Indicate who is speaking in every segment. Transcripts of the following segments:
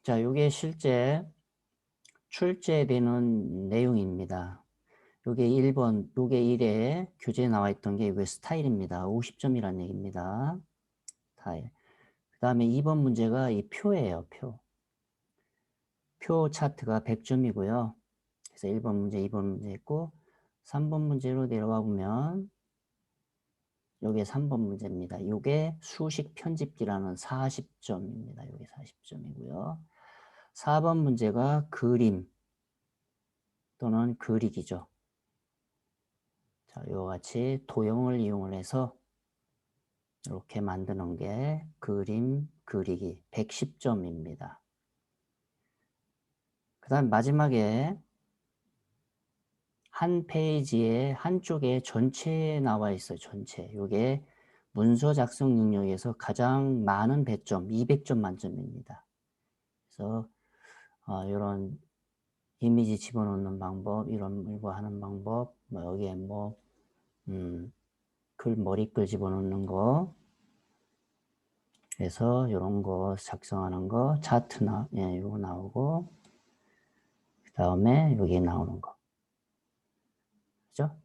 Speaker 1: 자, 요게 실제 출제되는 내용입니다. 요게 1번, 요게 1에 교재에 나와 있던 게 이게 스타일입니다. 50점이라는 얘기입니다. 스타일. 그 다음에 2번 문제가 이 표예요, 표. 표 차트가 100점이고요. 그래서 1번 문제, 2번 문제 있고, 3번 문제로 내려와 보면, 요게 3번 문제입니다. 요게 수식 편집기라는 40점입니다. 요게 40점이고요. 4번 문제가 그림 또는 그리기죠. 자, 이와 같이 도형을 이용을 해서 이렇게 만드는 게 그림 그리기 110점입니다. 그 다음 마지막에 한 페이지에 한쪽에 전체에 나와 있어요. 전체. 이게 문서 작성 능력에서 가장 많은 배점 200점 만점입니다. 그래서 이런 이미지 집어넣는 방법, 이런 거 하는 방법, 뭐 여기에 뭐 글 머리글 집어넣는 거, 그래서 이런 거 작성하는 거, 차트나 예, 이거 나오고, 그 다음에 여기 나오는 거, 그죠?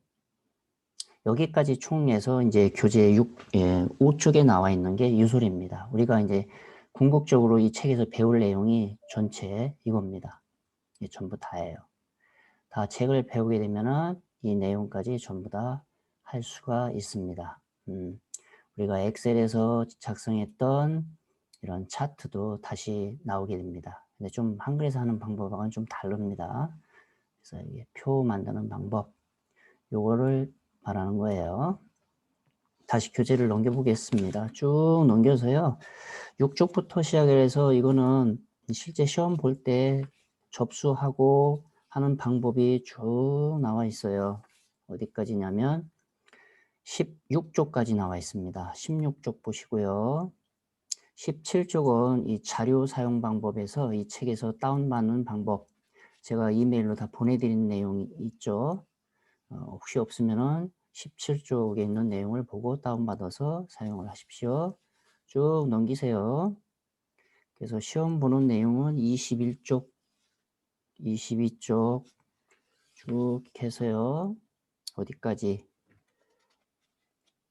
Speaker 1: 여기까지 총 내서 이제 교재 5쪽에 나와 있는 게 유솔입니다. 우리가 이제 궁극적으로 이 책에서 배울 내용이 전체 이겁니다. 이게 전부 다예요. 다 책을 배우게 되면은 이 내용까지 전부 다 할 수가 있습니다. 우리가 엑셀에서 작성했던 이런 차트도 다시 나오게 됩니다. 근데 좀 한글에서 하는 방법과는 좀 다릅니다. 그래서 이게 표 만드는 방법, 요거를 말하는 거예요. 다시 교재를 넘겨보겠습니다. 쭉 넘겨서요. 6쪽부터 시작을 해서 이거는 실제 시험 볼 때 접수하고 하는 방법이 쭉 나와 있어요. 어디까지냐면 16쪽까지 나와 있습니다. 16쪽 보시고요. 17쪽은 이 자료 사용 방법에서 이 책에서 다운받는 방법, 제가 이메일로 다 보내드린 내용이 있죠. 혹시 없으면은 17쪽에 있는 내용을 보고 다운받아서 사용을 하십시오. 쭉 넘기세요. 그래서 시험 보는 내용은 21쪽, 22쪽 쭉 해서요. 어디까지?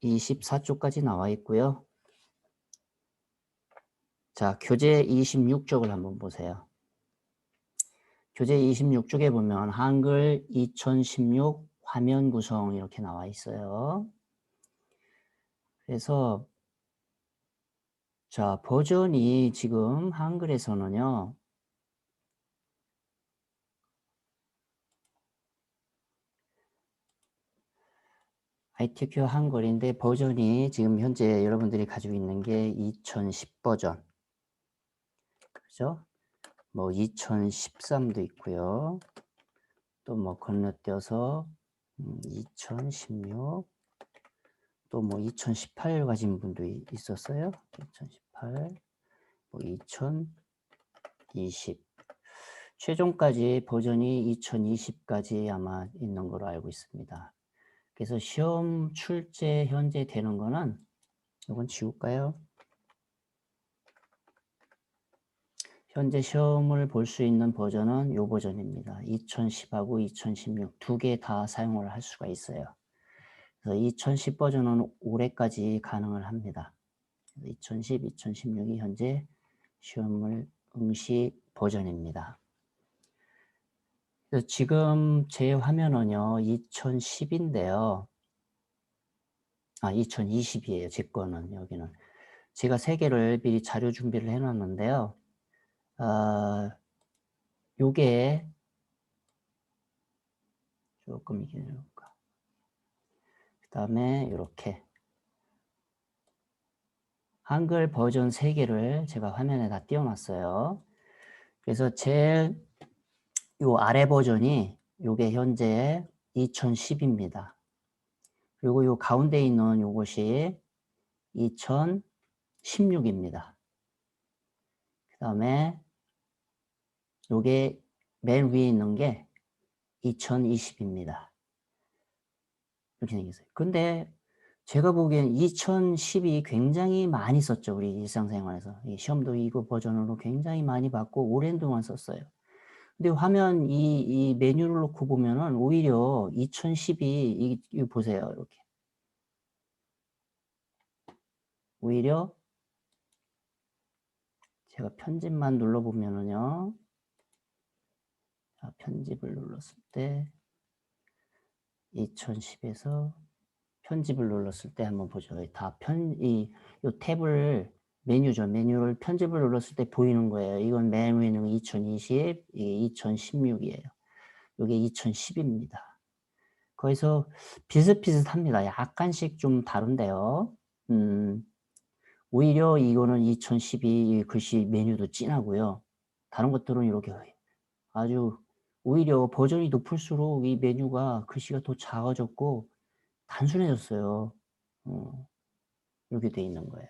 Speaker 1: 24쪽까지 나와 있고요. 자, 교재 26쪽을 한번 보세요. 교재 26쪽에 보면 한글 2016 화면 구성 이렇게 나와 있어요. 그래서 자, 버전이 지금 한글에서는요. ITQ 한글인데 버전이 지금 현재 여러분들이 가지고 있는 게 2010 버전. 그죠? 뭐 2013도 있고요. 또 뭐 건너뛰어서 2016, 또 뭐 2018 가진 분도 있었어요. 2018, 뭐 2020. 최종까지 버전이 2020까지 아마 있는 걸로 알고 있습니다. 그래서 시험 출제 현재 되는 거는 이건 지울까요? 현재 시험을 볼 수 있는 버전은 이 버전입니다. 2010하고 2016 두 개 다 사용을 할 수가 있어요. 그래서 2010 버전은 올해까지 가능을 합니다. 2010, 2016이 현재 시험을 응시 버전입니다. 그래서 지금 제 화면은요, 2010인데요. 2020이에요. 제 거는 여기는. 제가 세 개를 미리 자료 준비를 해놨는데요. 요게 조금 이게 해볼까. 그 다음에 이렇게 한글 버전 3개를 제가 화면에 다 띄워놨어요. 그래서 제일 요 아래 버전이 요게 현재 2010입니다. 그리고 요 가운데 있는 요것이 2016입니다. 그 다음에 요게 맨 위에 있는 게 2020입니다. 이렇게 생겼어요. 근데 제가 보기엔 2010이 굉장히 많이 썼죠. 우리 일상생활에서. 이 시험도 이거 버전으로 굉장히 많이 받고 오랜 동안 썼어요. 근데 화면 이 메뉴를 놓고 보면은 오히려 2012 이 보세요. 이렇게. 오히려 제가 편집만 눌러보면은요. 자, 편집을 눌렀을 때 2010에서 편집을 눌렀을 때 한번 보죠. 이 탭을 메뉴죠. 메뉴를 편집을 눌렀을 때 보이는 거예요. 이건 메뉴는 2020, 이게 2016이에요. 이게 2010입니다. 거기서 비슷비슷합니다. 약간씩 좀 다른데요. 오히려 이거는 2012 글씨 메뉴도 진하고요. 다른 것들은 이렇게 아주 오히려 버전이 높을수록 이 메뉴가 글씨가 더 작아졌고 단순해졌어요. 이렇게 돼 있는 거예요.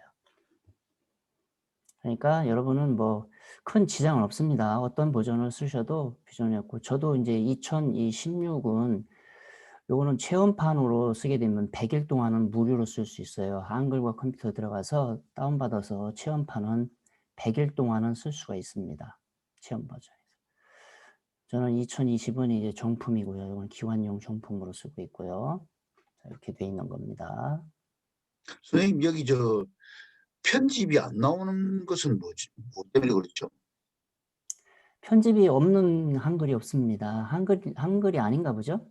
Speaker 1: 그러니까 여러분은 뭐 큰 지장은 없습니다. 어떤 버전을 쓰셔도 비전이 없고, 저도 이제 2016은 요거는 체험판으로 쓰게 되면 100일 동안은 무료로 쓸 수 있어요. 한글과 컴퓨터 들어가서 다운받아서 체험판은 100일 동안은 쓸 수가 있습니다. 체험 버전에서. 저는 2020은 이제 정품이고요. 이건 기관용 정품으로 쓰고 있고요. 자, 이렇게 돼 있는 겁니다.
Speaker 2: 선생님, 여기 편집이 안 나오는 것은 뭐지? 뭐 때문에 그렇죠?
Speaker 1: 편집이 없는 한글이 없습니다. 한글이 아닌가 보죠?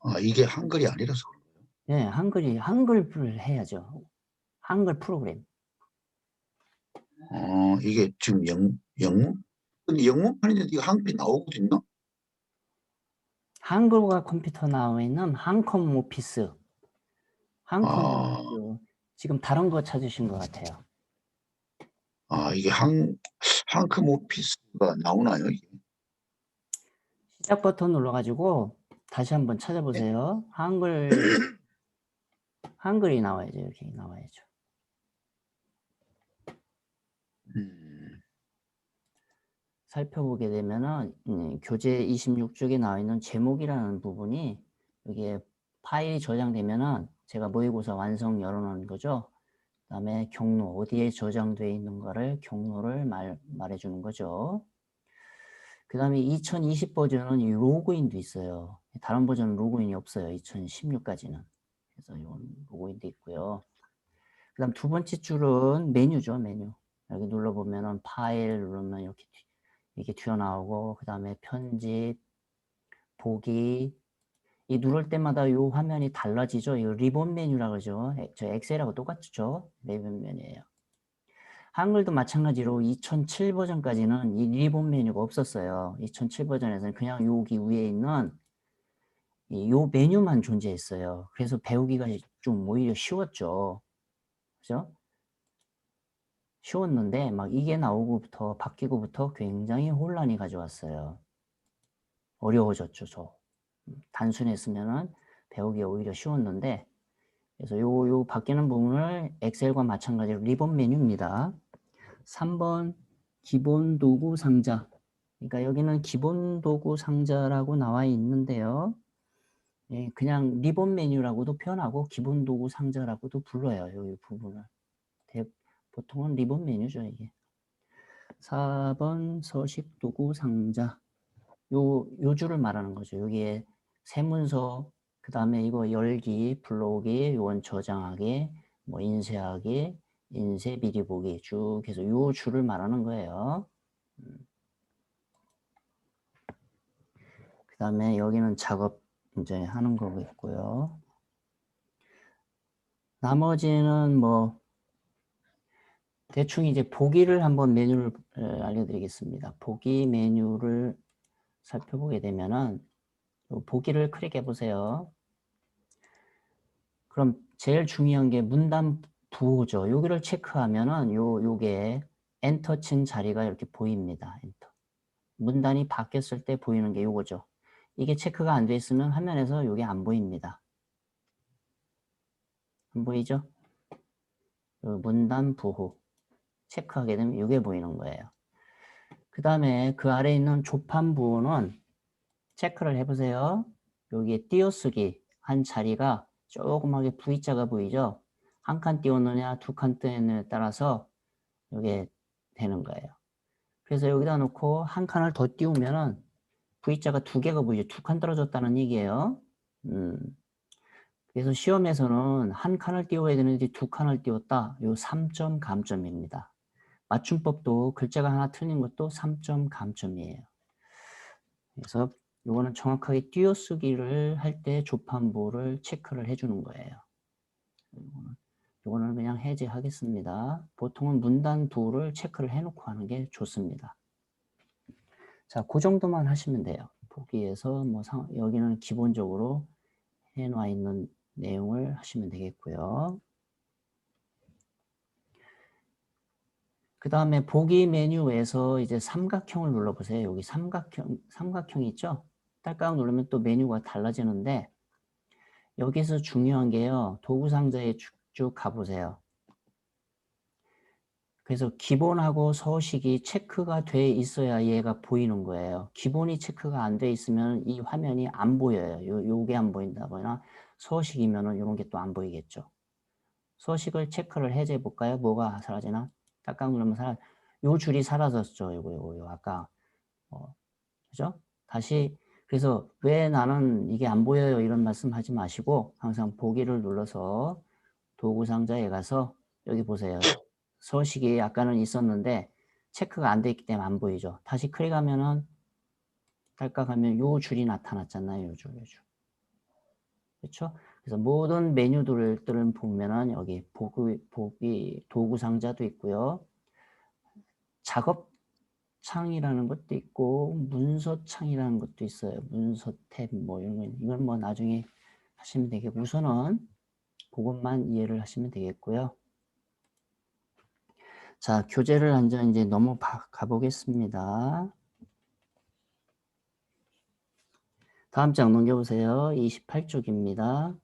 Speaker 2: 아, 이게 한글이 아니라서 그런 거예요?
Speaker 1: 네, 한글을 해야죠. 한글 프로그램.
Speaker 2: 이게 지금 영문? 근데 영문판인데 이거 한글이 나오거든요?
Speaker 1: 한글과 컴퓨터 나와 있는 한컴 오피스. 한컴
Speaker 2: 아,
Speaker 1: 오피스. 지금 다른 거 찾으신 것 같아요.
Speaker 2: 이게 한컴 오피스가 나오나요, 이게?
Speaker 1: 시작 버튼 눌러가지고 다시 한번
Speaker 2: 네?
Speaker 1: 찾아보세요. 한글이 나와야죠. 이렇게 나와야죠.
Speaker 2: 음,
Speaker 1: 살펴보게 되면은 교재 26쪽에 나와 있는 제목이라는 부분이 여기에 파일이 저장되면은 제가 모의고사 완성 열어놓은 거죠. 그 다음에 경로, 어디에 저장되어 있는 거를 경로를 말해주는 거죠. 그 다음에 2020 버전은 이 로그인도 있어요. 다른 버전은 로그인이 없어요. 2016까지는. 그래서 이건 로그인도 있고요. 그 다음 두 번째 줄은 메뉴죠. 메뉴. 여기 눌러보면은 파일 누르면 이렇게 튀어나오고, 그 다음에 편집, 보기, 이 누를 때마다 이 화면이 달라지죠. 이 리본 메뉴라고 그러죠. 저 엑셀하고 똑같죠. 리본 메뉴예요. 한글도 마찬가지로 2007 버전까지는 이 리본 메뉴가 없었어요. 2007 버전에서는 그냥 여기 위에 있는 요 메뉴만 존재했어요. 그래서 배우기가 좀 오히려 쉬웠죠. 그죠? 쉬웠는데 막 이게 나오고부터 바뀌고부터 굉장히 혼란이 가져왔어요. 어려워졌죠. 단순했으면은 배우기 오히려 쉬웠는데, 그래서 요 바뀌는 부분을 엑셀과 마찬가지로 리본 메뉴입니다. 3번 기본 도구 상자. 그러니까 여기는 기본 도구 상자라고 나와 있는데요. 예, 그냥 리본 메뉴라고도 표현하고 기본 도구 상자라고도 불러요. 이 부분을. 보통은 리본 메뉴죠, 이게. 4번 서식 도구 상자. 요 줄을 말하는 거죠. 여기에 세문서, 그 다음에 이거 열기, 불러오기, 요건 저장하기, 뭐 인쇄하기, 인쇄 미리 보기 쭉 해서 요 줄을 말하는 거예요. 그 다음에 여기는 작업 이제 하는 거겠고요. 나머지는 뭐 대충 이제 보기를 한번 메뉴를 알려드리겠습니다. 보기 메뉴를 살펴보게 되면은 보기를 클릭해 보세요. 그럼 제일 중요한 게 문단 부호죠. 여기를 체크하면은 요게 엔터 친 자리가 이렇게 보입니다. 엔터. 문단이 바뀌었을 때 보이는 게 요거죠. 이게 체크가 안 돼 있으면 화면에서 요게 안 보입니다. 안 보이죠? 문단 부호 체크하게 되면 요게 보이는 거예요. 그 다음에 그 아래에 있는 조판 부호는 체크를 해보세요. 여기에 띄어쓰기 한 자리가 조그맣게 V자가 보이죠? 한 칸 띄웠느냐, 두 칸 띄웠느냐에 따라서 이게 되는 거예요. 그래서 여기다 놓고 한 칸을 더 띄우면은 V자가 두 개가 보이죠? 두 칸 떨어졌다는 얘기예요. 그래서 시험에서는 한 칸을 띄워야 되는데 두 칸을 띄웠다. 요 3점 감점입니다. 맞춤법도 글자가 하나 틀린 것도 3점 감점이에요. 그래서 요거는 정확하게 띄어쓰기를 할 때 조판부를 체크를 해주는 거예요. 요거는 그냥 해제하겠습니다. 보통은 문단 두를 체크를 해놓고 하는 게 좋습니다. 자, 그 정도만 하시면 돼요. 보기에서 뭐 여기는 기본적으로 해놔 있는 내용을 하시면 되겠고요. 그 다음에 보기 메뉴에서 이제 삼각형을 눌러보세요. 여기 삼각형이 있죠? 딸깍 누르면 또 메뉴가 달라지는데 여기서 중요한 게요. 도구 상자에 쭉 가보세요. 그래서 기본하고 서식이 체크가 돼 있어야 얘가 보이는 거예요. 기본이 체크가 안 돼 있으면 이 화면이 안 보여요. 요게 안 보인다거나 서식이면은 이런 게 또 안 보이겠죠. 서식을 체크를 해제해 볼까요? 뭐가 사라지나? 딱딱 누르면 요 줄이 사라졌죠. 요거 아까 그죠? 다시 그래서 왜 나는 이게 안 보여요 이런 말씀 하지 마시고 항상 보기를 눌러서 도구 상자에 가서 여기 보세요. 서식이 아까는 있었는데 체크가 안 돼 있기 때문에 안 보이죠. 다시 클릭하면은 딸깍하면 요 줄이 나타났잖아요. 요 줄. 그렇죠? 그래서 모든 메뉴들을 보면은 여기 보기 도구 상자도 있고요. 작업창이라는 것도 있고 문서창이라는 것도 있어요. 문서 탭 뭐 이런 거 이건 뭐 나중에 하시면 되겠고 우선은 그것만 이해를 하시면 되겠고요. 자, 교재를 한번 이제 넘어가 보겠습니다. 다음 장 넘겨보세요. 28쪽입니다.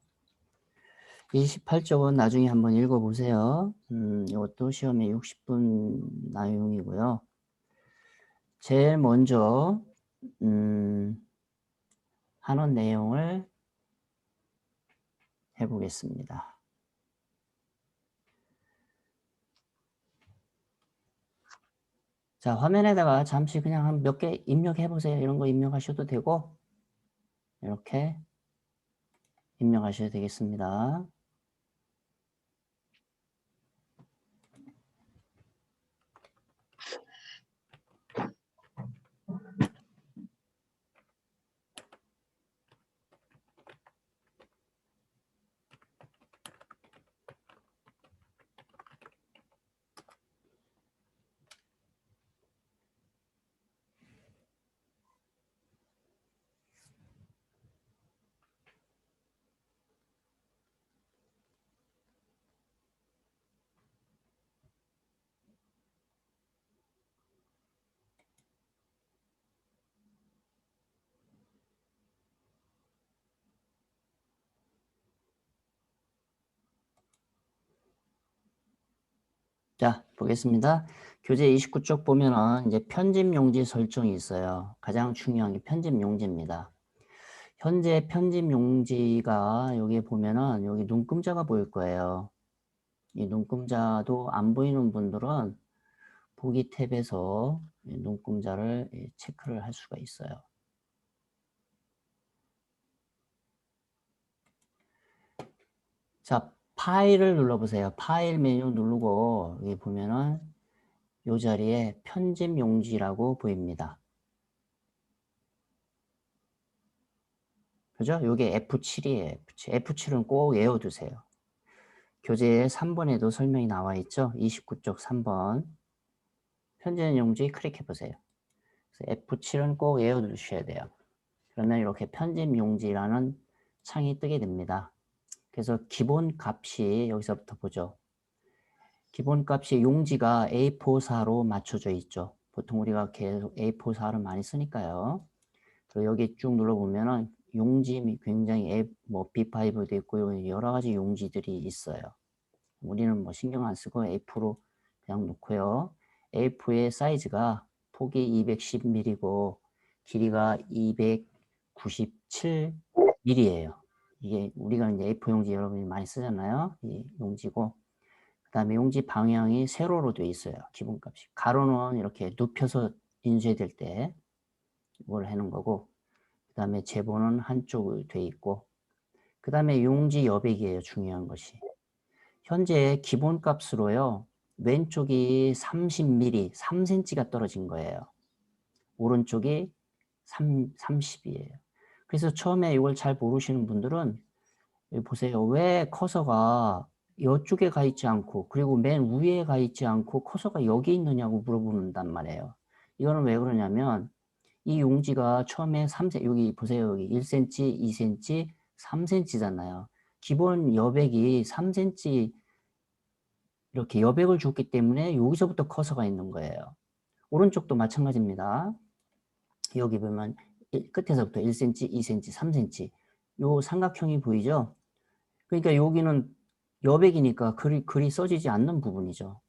Speaker 1: 28쪽은 나중에 한번 읽어보세요. 이것도 시험에 60분 내용이고요. 제일 먼저 하는 내용을 해보겠습니다. 자, 화면에다가 잠시 그냥 한 몇 개 입력해 보세요. 이런 거 입력하셔도 되고 이렇게 입력하셔도 되겠습니다. 자, 보겠습니다. 교재 29쪽 보면은 이제 편집 용지 설정이 있어요. 가장 중요한 게 편집 용지입니다. 현재 편집 용지가 여기 보면은 여기 눈금자가 보일 거예요. 이 눈금자도 안 보이는 분들은 보기 탭에서 눈금자를 체크를 할 수가 있어요. 자, 파일을 눌러보세요. 파일 메뉴 누르고 여기 보면은 이 자리에 편집 용지라고 보입니다. 그죠? 이게 F7이에요. F7은 꼭 외워두세요. 교재 3번에도 설명이 나와 있죠? 29쪽 3번. 편집 용지 클릭해 보세요. F7은 꼭 외워두셔야 돼요. 그러면 이렇게 편집 용지라는 창이 뜨게 됩니다. 그래서 기본 값이 여기서부터 보죠. 기본 값이 용지가 A4사로 맞춰져 있죠. 보통 우리가 계속 A4사를 많이 쓰니까요. 그리고 여기 쭉 눌러보면은 용지 굉장히 뭐 B5도 있고 여러 가지 용지들이 있어요. 우리는 뭐 신경 안 쓰고 A4로 그냥 놓고요. A4의 사이즈가 폭이 210mm고 길이가 297mm예요. 이게 우리가 이제 A4 용지 여러분이 많이 쓰잖아요. 이 용지고, 그 다음에 용지 방향이 세로로 되어 있어요. 기본값이. 가로는 이렇게 눕혀서 인쇄될 때 이걸 해놓은 거고, 그 다음에 제본은 한쪽으로 되어 있고, 그 다음에 용지 여백이에요. 중요한 것이. 현재 기본값으로요. 왼쪽이 30mm, 3cm가 떨어진 거예요. 오른쪽이 30이에요. 그래서 처음에 이걸 잘 모르시는 분들은 여기 보세요. 왜 커서가 이쪽에 가 있지 않고 그리고 맨 위에 가 있지 않고 커서가 여기 있느냐고 물어보는단 말이에요. 이거는 왜 그러냐면 이 용지가 처음에 3cm, 여기 보세요. 여기 1cm, 2cm, 3cm잖아요. 기본 여백이 3cm 이렇게 여백을 줬기 때문에 여기서부터 커서가 있는 거예요. 오른쪽도 마찬가지입니다. 여기 보면 끝에서부터 1cm, 2cm, 3cm 요 삼각형이 보이죠? 그러니까 여기는 여백이니까 글이 써지지 않는 부분이죠.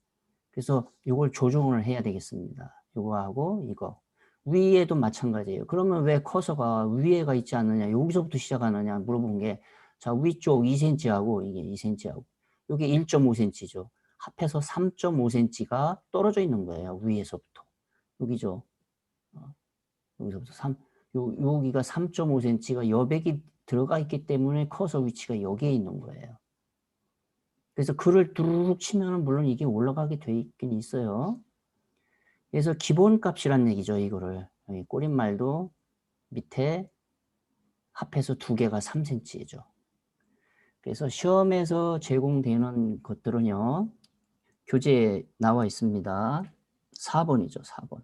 Speaker 1: 그래서 이걸 조정을 해야 되겠습니다. 이거하고 이거. 위에도 마찬가지예요. 그러면 왜 커서가 위에가 있지 않느냐, 여기서부터 시작하느냐 물어본 게, 자, 위쪽 2cm하고 이게 2cm하고 이게 1.5cm죠. 합해서 3.5cm가 떨어져 있는 거예요. 위에서부터. 여기죠. 여기서부터 여기가 3.5cm가 여백이 들어가 있기 때문에 커서 위치가 여기에 있는 거예요. 그래서 글을 두루룩 치면 물론 이게 올라가게 돼 있긴 있어요. 그래서 기본값이란 얘기죠. 이거를 여기 꼬릿말도 밑에 합해서 두 개가 3cm죠. 그래서 시험에서 제공되는 것들은요. 교재에 나와 있습니다. 4번이죠. 4번.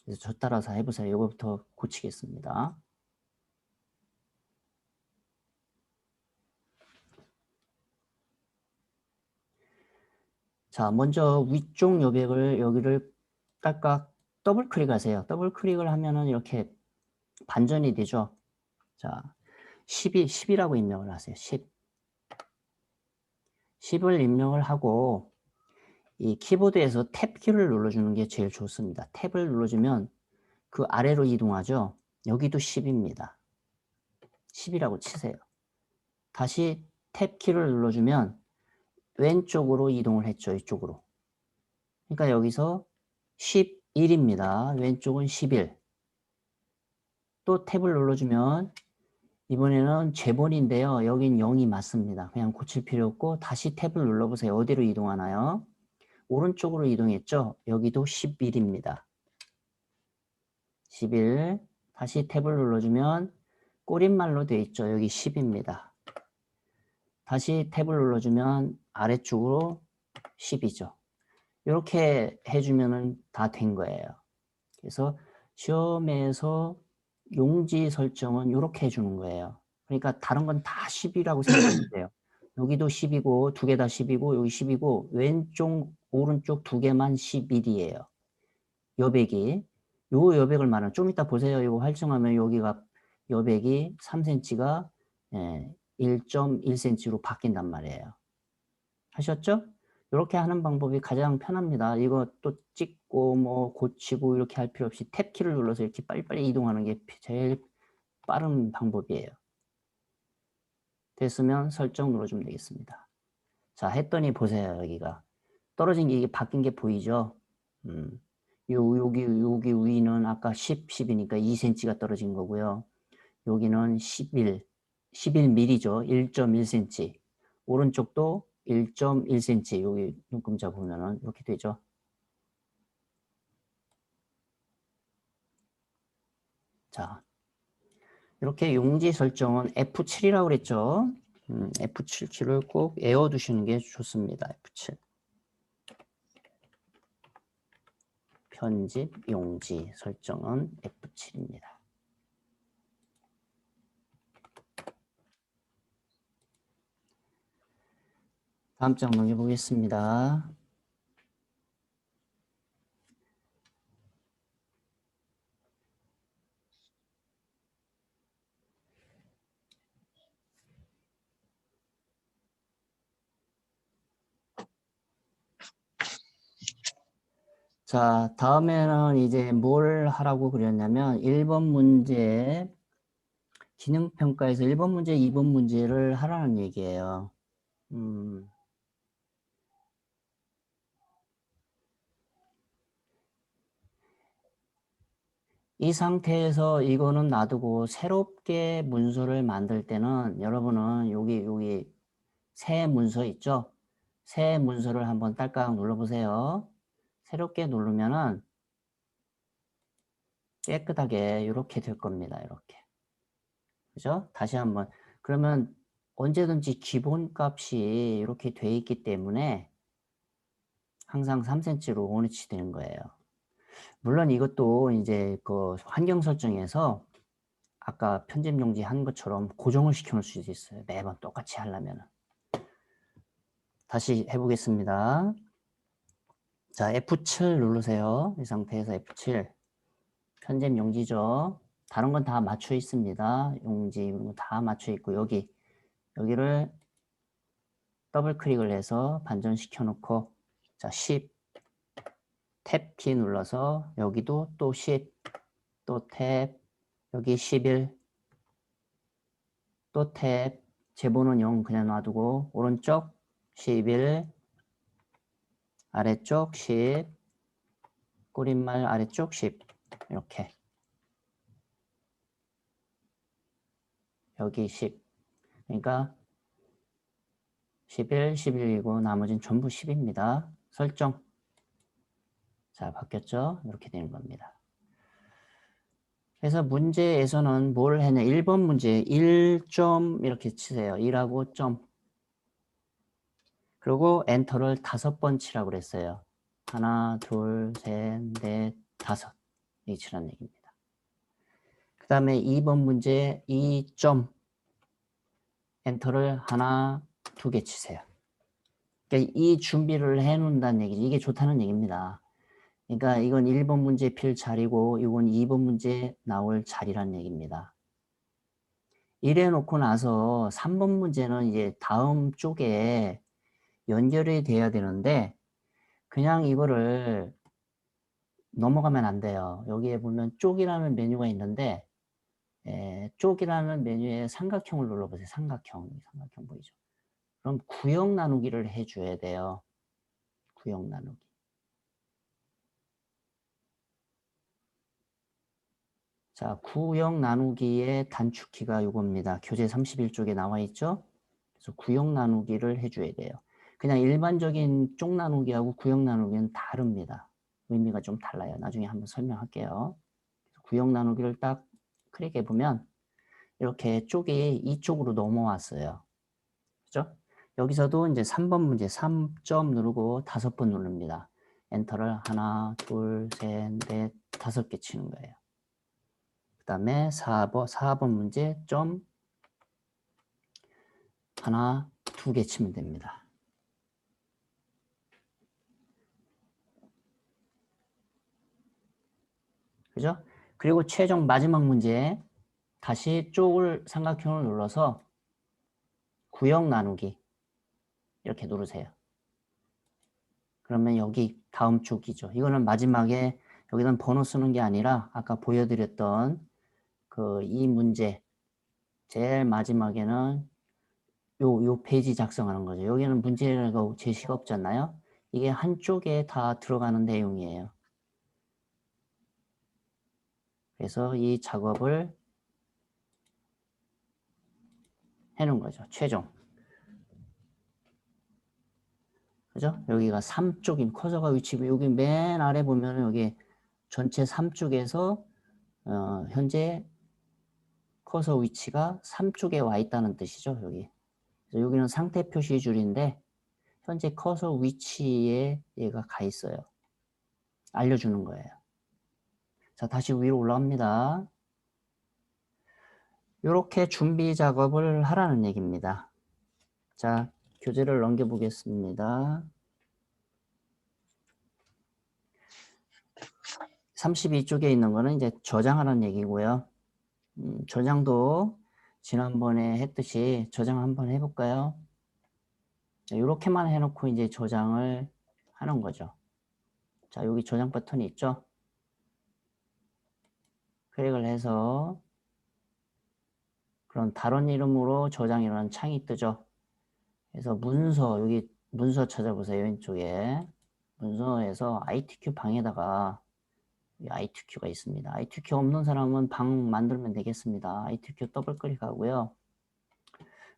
Speaker 1: 그래서 저 따라서 해보세요. 이거부터 고치겠습니다. 자, 먼저 위쪽 여백을 여기를 깔깍 더블 클릭하세요. 더블 클릭을 하면은 이렇게 반전이 되죠. 자, 10이라고 입력을 하세요. 10을 입력을 하고 이 키보드에서 탭 키를 눌러주는 게 제일 좋습니다. 탭을 눌러주면 그 아래로 이동하죠. 여기도 10입니다. 10이라고 치세요. 다시 탭 키를 눌러주면 왼쪽으로 이동을 했죠. 이쪽으로. 그러니까 여기서 11입니다. 왼쪽은 11. 또 탭을 눌러주면 이번에는 제본인데요. 여긴 0이 맞습니다. 그냥 고칠 필요 없고 다시 탭을 눌러보세요. 어디로 이동하나요? 오른쪽으로 이동했죠? 여기도 11입니다. 11. 다시 탭을 눌러주면 꼬릿말로 되어 있죠? 여기 10입니다. 다시 탭을 눌러주면 아래쪽으로 10이죠. 이렇게 해주면 다 된 거예요. 그래서 시험에서 용지 설정은 이렇게 해주는 거예요. 그러니까 다른 건 다 10이라고 생각하면 돼요. 여기도 10이고 두 개 다 10이고 여기 10이고 왼쪽 오른쪽 두 개만 11이에요. 여백이. 요 여백을 말하는, 좀 이따 보세요. 이거 활성하면 여기가 여백이 3cm가 1.1cm로 바뀐단 말이에요. 하셨죠? 이렇게 하는 방법이 가장 편합니다. 이거 또 찍고 뭐 고치고 이렇게 할 필요 없이 탭키를 눌러서 이렇게 빨리빨리 이동하는 게 제일 빠른 방법이에요. 됐으면 설정 눌러주면 되겠습니다. 자, 했더니 보세요. 여기가 떨어진 게, 이게 바뀐 게 보이죠? 여기 위는 아까 10이니까 2cm가 떨어진 거고요. 여기는 11mm죠. 1.1cm. 오른쪽도 1.1cm. 여기 눈금자 보면은 이렇게 되죠. 자, 이렇게 용지 설정은 F7이라고 그랬죠. F7을 꼭 외워두시는 게 좋습니다. F7. 편집 용지 설정은 F7입니다. 다음 장 넘겨보겠습니다. 자, 다음에는 이제 뭘 하라고 그랬냐면 1번 문제 기능평가에서 1번 문제, 2번 문제를 하라는 얘기예요. 이 상태에서 이거는 놔두고 새롭게 문서를 만들 때는 여러분은 여기 새 문서 있죠? 새 문서를 한번 딸깍 눌러보세요. 새롭게 누르면은 깨끗하게 이렇게 될 겁니다. 이렇게. 그죠? 다시 한번. 그러면 언제든지 기본값이 이렇게 돼 있기 때문에 항상 3cm로 원위치 되는 거예요. 물론 이것도 이제 그 환경 설정에서 아까 편집 용지 한 것처럼 고정을 시켜 놓을 수도 있어요. 매번 똑같이 하려면. 다시 해보겠습니다. 자, F7 누르세요. 이 상태에서 F7. 편집 용지죠. 다른 건 다 맞춰 있습니다. 용지 이런 거 다 맞춰 있고 여기를 더블 클릭을 해서 반전시켜 놓고 자, 10 탭 키 눌러서 여기도 또 10 또 탭 여기 11 또 탭 제보는 0 그냥 놔두고 오른쪽 11 아래쪽 10 꼬릿말 아래쪽 10 이렇게 여기 10 그러니까 11, 11이고 나머지는 전부 10입니다. 설정 자 바뀌었죠? 이렇게 되는 겁니다. 그래서 문제에서는 뭘 했냐 1번 문제 1점 이렇게 치세요. 1하고 점 그리고 엔터를 5번 치라고 그랬어요. 하나, 둘, 셋, 넷, 5 이 치라는 얘기입니다. 그 다음에 2번 문제 2점 엔터를 하나, 2개 치세요. 그러니까 이 준비를 해 놓는다는 얘기죠. 이게 좋다는 얘기입니다. 그러니까 이건 1번 문제 필 자리고 이건 2번 문제 나올 자리라는 얘기입니다. 이래 놓고 나서 3번 문제는 이제 다음 쪽에 연결이 돼야 되는데 그냥 이거를 넘어가면 안 돼요. 여기에 보면 쪽이라는 메뉴가 있는데 쪽이라는 메뉴에 삼각형을 눌러보세요. 삼각형 보이죠? 그럼 구역 나누기를 해줘야 돼요. 구역 나누기. 자, 구역 나누기의 단축키가 이겁니다. 교재 31쪽에 나와 있죠? 그래서 구역 나누기를 해줘야 돼요. 그냥 일반적인 쪽 나누기하고 구역 나누기는 다릅니다. 의미가 좀 달라요. 나중에 한번 설명할게요. 구역 나누기를 딱 클릭해 보면 이렇게 쪽이 이쪽으로 넘어왔어요. 그죠? 여기서도 이제 3번 문제 3점 누르고 5번 누릅니다. 엔터를 하나, 둘, 셋, 넷, 5개 치는 거예요. 그 다음에 4번 문제 점 하나, 2개 치면 됩니다. 그죠? 그리고 최종 마지막 문제 다시 쪽을 삼각형을 눌러서 구역 나누기 이렇게 누르세요. 그러면 여기 다음 쪽이죠. 이거는 마지막에 여기는 번호 쓰는 게 아니라 아까 보여드렸던 그 이 문제 제일 마지막에는 요 페이지 작성하는 거죠. 여기는 문제라고 제시가 없잖아요. 이게 한쪽에 다 들어가는 내용이에요. 그래서 이 작업을 해놓은 거죠. 최종. 그죠? 여기가 3쪽인 커서가 위치고 여기 맨 아래 보면 여기 전체 3쪽에서 현재 커서 위치가 3쪽에 와 있다는 뜻이죠. 여기. 그래서 여기는 상태 표시 줄인데 현재 커서 위치에 얘가 가 있어요. 알려주는 거예요. 자, 다시 위로 올라갑니다. 이렇게 준비 작업을 하라는 얘기입니다. 자, 교재를 넘겨보겠습니다. 32쪽에 있는 거는 이제 저장하라는 얘기고요. 저장도 지난번에 했듯이 저장 한번 해볼까요? 이렇게만 해놓고 이제 저장을 하는 거죠. 자, 여기 저장 버튼이 있죠? 클릭을 해서 그런 다른 이름으로 저장이라는 창이 뜨죠. 그래서 문서, 여기 문서 찾아보세요. 왼쪽에. 문서에서 ITQ 방에다가 ITQ가 있습니다. ITQ 없는 사람은 방 만들면 되겠습니다. ITQ 더블 클릭하고요.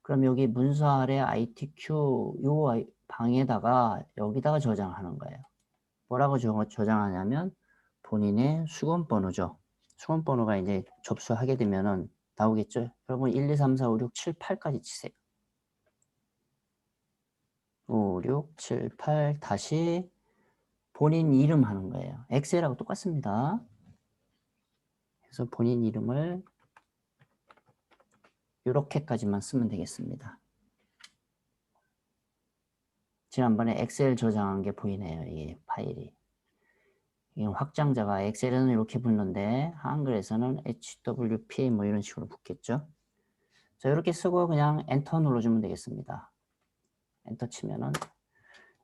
Speaker 1: 그럼 여기 문서 아래 ITQ 요 방에다가 여기다가 저장하는 거예요. 뭐라고 저장하냐면 본인의 수건번호죠. 수건번호가 이제 접수하게 되면은 나오겠죠. 여러분 1, 2, 3, 4, 5, 6, 7, 8까지 치세요. 5, 6, 7, 8 다시 본인 이름 하는 거예요. 엑셀하고 똑같습니다. 그래서 본인 이름을 이렇게까지만 쓰면 되겠습니다. 지난번에 엑셀 저장한 게 보이네요. 이 파일이. 이 확장자가 엑셀에는 이렇게 붙는데 한글에서는 HWP 뭐 이런 식으로 붙겠죠. 자, 이렇게 쓰고 그냥 엔터 눌러주면 되겠습니다. 엔터 치면은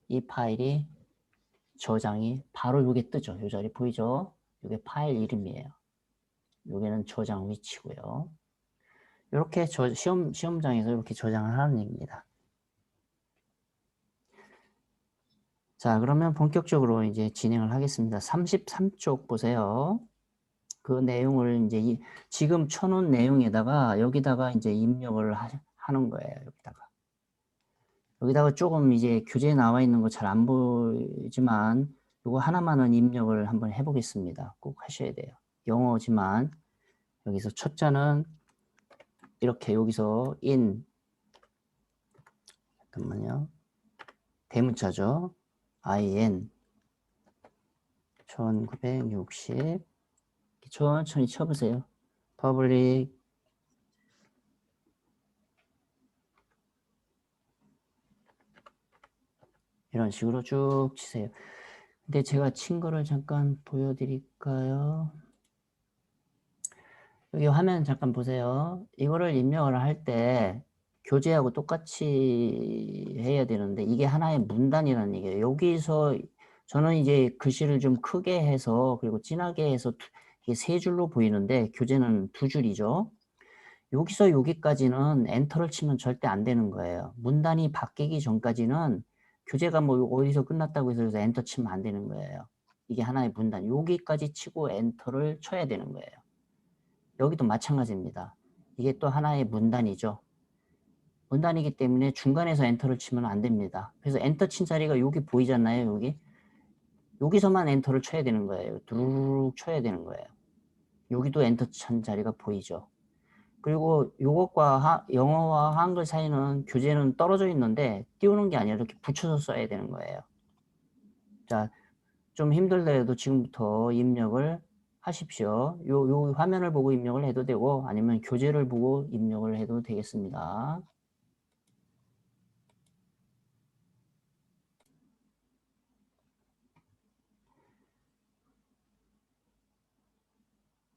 Speaker 1: 이 파일이 저장이 바로 요게 뜨죠. 요 자리 보이죠? 요게 파일 이름이에요. 요게는 저장 위치고요. 이렇게 시험장에서 이렇게 저장을 하는 얘기입니다. 자, 그러면 본격적으로 이제 진행을 하겠습니다. 33쪽 보세요. 그 내용을 이제 지금 쳐놓은 내용에다가 여기다가 이제 입력을 하는 거예요. 여기다가 조금 이제 교재에 나와 있는 거 잘 안 보이지만 이거 하나만은 입력을 한번 해보겠습니다. 꼭 하셔야 돼요. 영어지만 여기서 첫 자는 이렇게 여기서 잠깐만요. 대문자죠. IN 1960 천천히 쳐보세요. public 이런 식으로 쭉 치세요. 근데 제가 친 거를 잠깐 보여드릴까요? 여기 화면 잠깐 보세요. 이거를 입력을 할 때 교재하고 똑같이 해야 되는데 이게 하나의 문단이라는 얘기예요. 여기서 저는 이제 글씨를 좀 크게 해서 그리고 진하게 해서 이게 세 줄로 보이는데 교재는 두 줄이죠. 여기서 여기까지는 엔터를 치면 절대 안 되는 거예요. 문단이 바뀌기 전까지는 교재가 뭐 어디서 끝났다고 해서 엔터 치면 안 되는 거예요. 이게 하나의 문단. 여기까지 치고 엔터를 쳐야 되는 거예요. 여기도 마찬가지입니다. 이게 또 하나의 문단이죠. 문단이기 때문에 중간에서 엔터를 치면 안 됩니다. 그래서 엔터 친 자리가 여기 보이잖아요. 여기서만 엔터를 쳐야 되는 거예요. 두루룩 쳐야 되는 거예요. 여기도 엔터 친 자리가 보이죠. 그리고 이것과 영어와 한글 사이는 교재는 떨어져 있는데 띄우는 게 아니라 이렇게 붙여서 써야 되는 거예요. 자, 좀 힘들더라도 지금부터 입력을 하십시오. 요 화면을 보고 입력을 해도 되고 아니면 교재를 보고 입력을 해도 되겠습니다.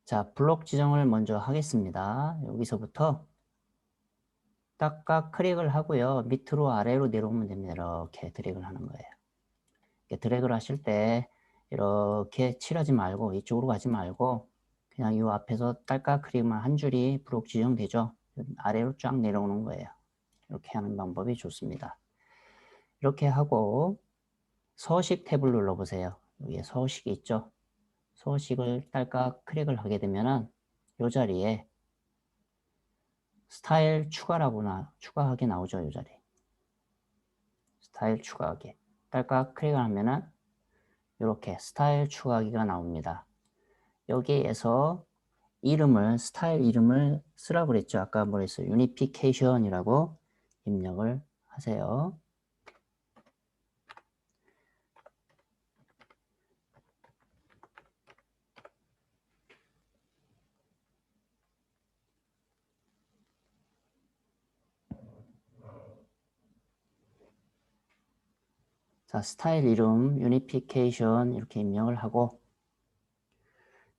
Speaker 1: 자, 블록 지정을 먼저 하겠습니다. 여기서부터 딱딱 클릭을 하고요. 밑으로 아래로 내려오면 됩니다. 이렇게 드래그를 하는 거예요. 이렇게 드래그를 하실 때 이렇게 칠하지 말고 이쪽으로 가지 말고 그냥 이 앞에서 딸깍 클릭만 한 줄이 블록 지정되죠. 아래로 쫙 내려오는 거예요. 이렇게 하는 방법이 좋습니다. 이렇게 하고 서식 탭을 눌러보세요. 여기에 서식이 있죠. 서식을 딸깍 클릭을 하게 되면은 이 자리에 스타일 추가하기 나오죠. 이 자리. 스타일 추가하기. 딸깍 클릭을 하면은 이렇게 스타일 추가하기가 나옵니다. 여기에서 스타일 이름을 쓰라고 그랬죠. 아까 뭐랬어요? 유니피케이션이라고 입력을 하세요. 자, 스타일 이름 유니피케이션 이렇게 입력을 하고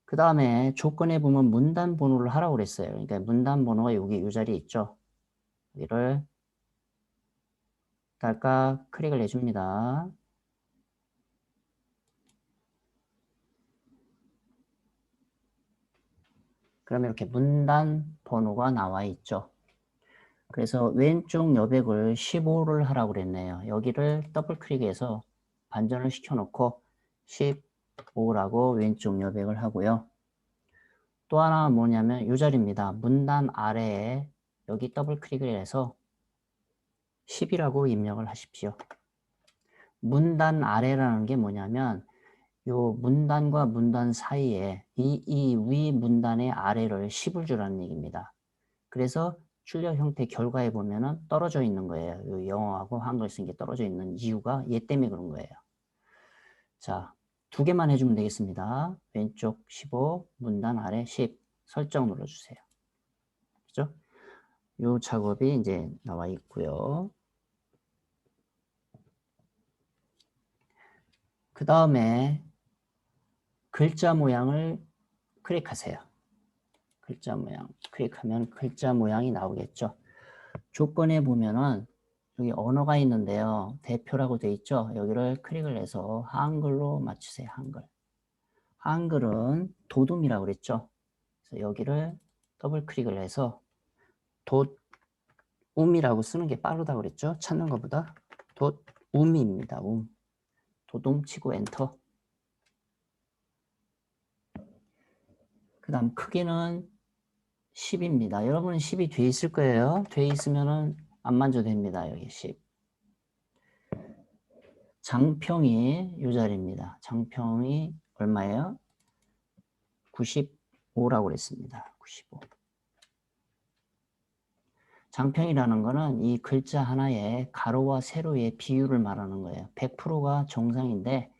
Speaker 1: 그 다음에 조건에 보면 문단 번호를 하라고 그랬어요. 그러니까 문단 번호가 여기 이 자리에 있죠. 여기를 딸깍 클릭을 해줍니다. 그러면 이렇게 문단 번호가 나와 있죠. 그래서 왼쪽 여백을 15를 하라고 그랬네요. 여기를 더블 클릭해서 반전을 시켜놓고 15라고 왼쪽 여백을 하고요. 또 하나 뭐냐면 이 자리입니다. 문단 아래에 여기 더블 클릭을 해서 10이라고 입력을 하십시오. 문단 아래라는 게 뭐냐면 요 문단과 문단 사이에 이 위 문단의 아래를 10을 주라는 얘기입니다. 그래서 출력 형태 결과에 보면은 떨어져 있는 거예요. 요 영어하고 한글 쓴 게 떨어져 있는 이유가 얘 때문에 그런 거예요. 자, 두 개만 해주면 되겠습니다. 왼쪽 15, 문단 아래 10 설정 눌러주세요. 그죠? 요 작업이 이제 나와 있고요. 그 다음에 글자 모양을 클릭하세요. 글자 모양 클릭하면 글자 모양이 나오겠죠. 조건에 보면은 여기 언어가 있는데요. 대표라고 되어 있죠. 여기를 클릭을 해서 한글로 맞추세요. 한글. 한글은 도둠이라고 그랬죠. 그래서 여기를 더블 클릭을 해서 돛움이라고 쓰는 게 빠르다고 그랬죠. 찾는 것보다 돛움입니다. 도둠 치고 엔터. 그 다음 크기는 10입니다. 여러분은 10이 돼 있을 거예요. 돼 있으면은 안 만져도 됩니다. 여기 10. 장평이 이 자리입니다. 장평이 얼마예요? 95라고 그랬습니다. 95. 장평이라는 거는 이 글자 하나에 가로와 세로의 비율을 말하는 거예요. 100%가 정상인데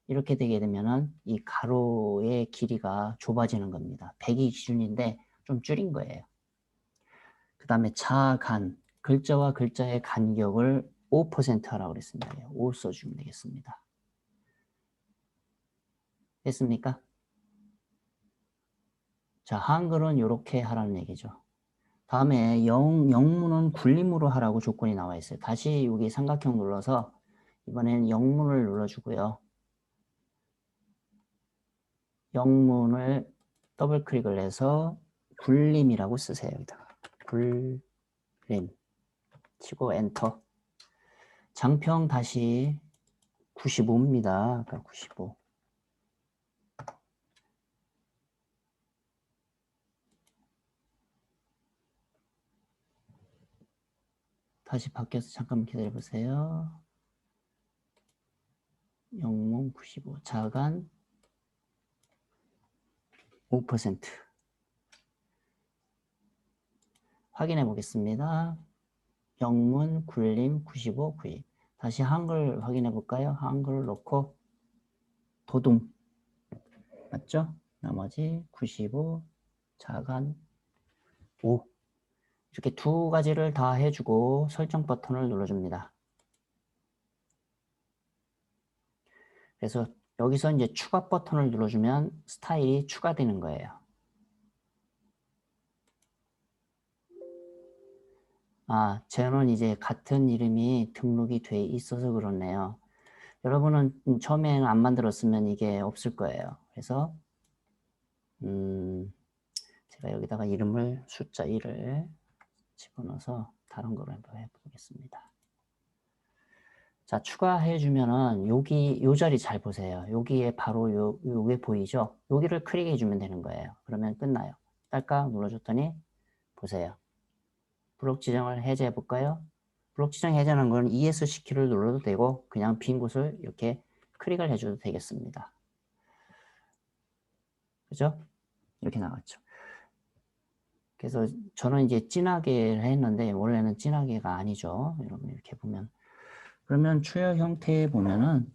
Speaker 1: 이렇게 되게 되면은 이 가로의 길이가 좁아지는 겁니다. 100이 기준인데 좀 줄인 거예요. 그 다음에 자간, 글자와 글자의 간격을 5% 하라고 그랬습니다. 5 써주면 되겠습니다. 됐습니까? 자, 한글은 이렇게 하라는 얘기죠. 다음에 영문은 굴림으로 하라고 조건이 나와 있어요. 다시 여기 삼각형 눌러서 이번엔 영문을 눌러주고요. 영문을 더블 클릭을 해서 굴림이라고 쓰세요. 여기다가 굴림 치고 엔터. 장평 다시 95입니다. 아까 95. 다시 바뀌어서 잠깐만 기다려 보세요. 영문 95. 자간 5%. 확인해 보겠습니다. 영문 굴림 95, 92. 다시 한글 확인해 볼까요? 한글을 넣고 도둠 맞죠? 나머지 95, 자간 5. 이렇게 두 가지를 다 해주고 설정 버튼을 눌러줍니다. 그래서 여기서 이제 추가 버튼을 눌러주면 스타일이 추가되는 거예요. 아, 저는 이제 같은 이름이 등록이 돼 있어서 그렇네요. 여러분은 처음에는 안 만들었으면 이게 없을 거예요. 그래서 제가 여기다가 이름을 숫자 1을 집어넣어서 다른 거로 한번 해보겠습니다. 자, 추가해주면은 여기 요 자리 잘 보세요. 여기에 바로 요 위에 보이죠? 여기를 클릭해주면 되는 거예요. 그러면 끝나요. 딸깍 눌러줬더니 보세요. 블록 지정을 해제해 볼까요? 블록 지정 해제하는 건 ESC 키를 눌러도 되고 그냥 빈 곳을 이렇게 클릭을 해줘도 되겠습니다. 그죠? 이렇게 나왔죠. 그래서 저는 이제 진하게 했는데 원래는 진하게가 아니죠. 여러분 이렇게 보면 그러면 출력 형태에 보면은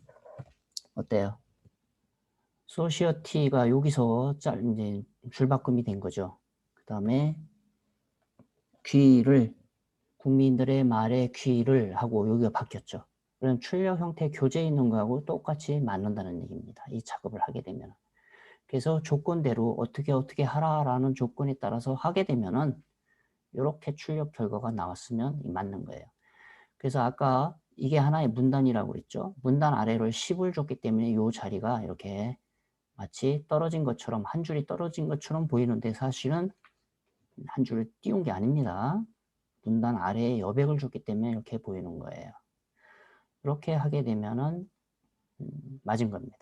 Speaker 1: 어때요? 소시어티가 여기서 이제 줄바꿈이 된 거죠. 그 다음에 귀를 국민들의 말에 귀를 하고 여기가 바뀌었죠. 그럼 출력 형태 교재에 있는 거하고 똑같이 맞는다는 얘기입니다. 이 작업을 하게 되면. 그래서 조건대로 어떻게 하라라는 조건에 따라서 하게 되면은 이렇게 출력 결과가 나왔으면 맞는 거예요. 그래서 아까 이게 하나의 문단이라고 그랬죠. 문단 아래를 10을 줬기 때문에 이 자리가 이렇게 마치 떨어진 것처럼 한 줄이 떨어진 것처럼 보이는데 사실은 한 줄을 띄운 게 아닙니다. 문단 아래에 여백을 줬기 때문에 이렇게 보이는 거예요. 이렇게 하게 되면은 맞은 겁니다.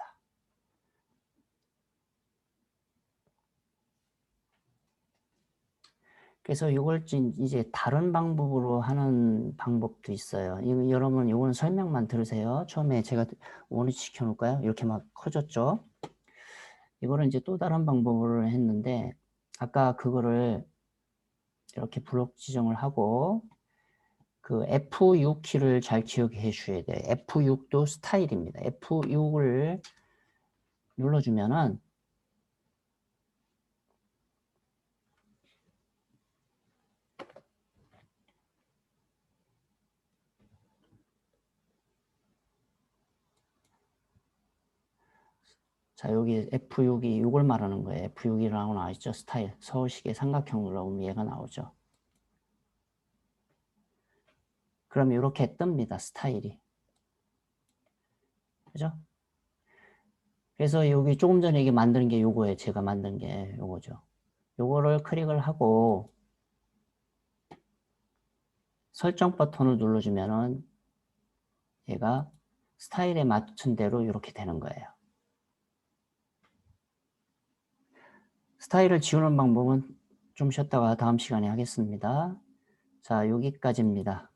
Speaker 1: 그래서 이걸 이제 다른 방법으로 하는 방법도 있어요. 여러분 이거는 설명만 들으세요. 처음에 제가 원위치 시켜놓을까요? 이렇게 막 커졌죠. 이거를 이제 또 다른 방법으로 했는데 아까 그거를 이렇게 블록 지정을 하고 그 F6 키를 잘 기억해 주셔야 돼요. F6도 스타일입니다. F6을 눌러주면은 자 여기 F6이 이걸 말하는 거예요. F6이라고 나와있죠. 스타일. 서울시계 삼각형 눌러보면 얘가 나오죠. 그럼 이렇게 뜹니다. 스타일이. 그죠? 그래서 여기 조금 전에 이게 만든 게 요거예요. 제가 만든 게 요거죠. 요거를 클릭을 하고 설정 버튼을 눌러주면은 얘가 스타일에 맞춘 대로 이렇게 되는 거예요. 스타일을 지우는 방법은 좀 쉬었다가 다음 시간에 하겠습니다. 자, 여기까지입니다.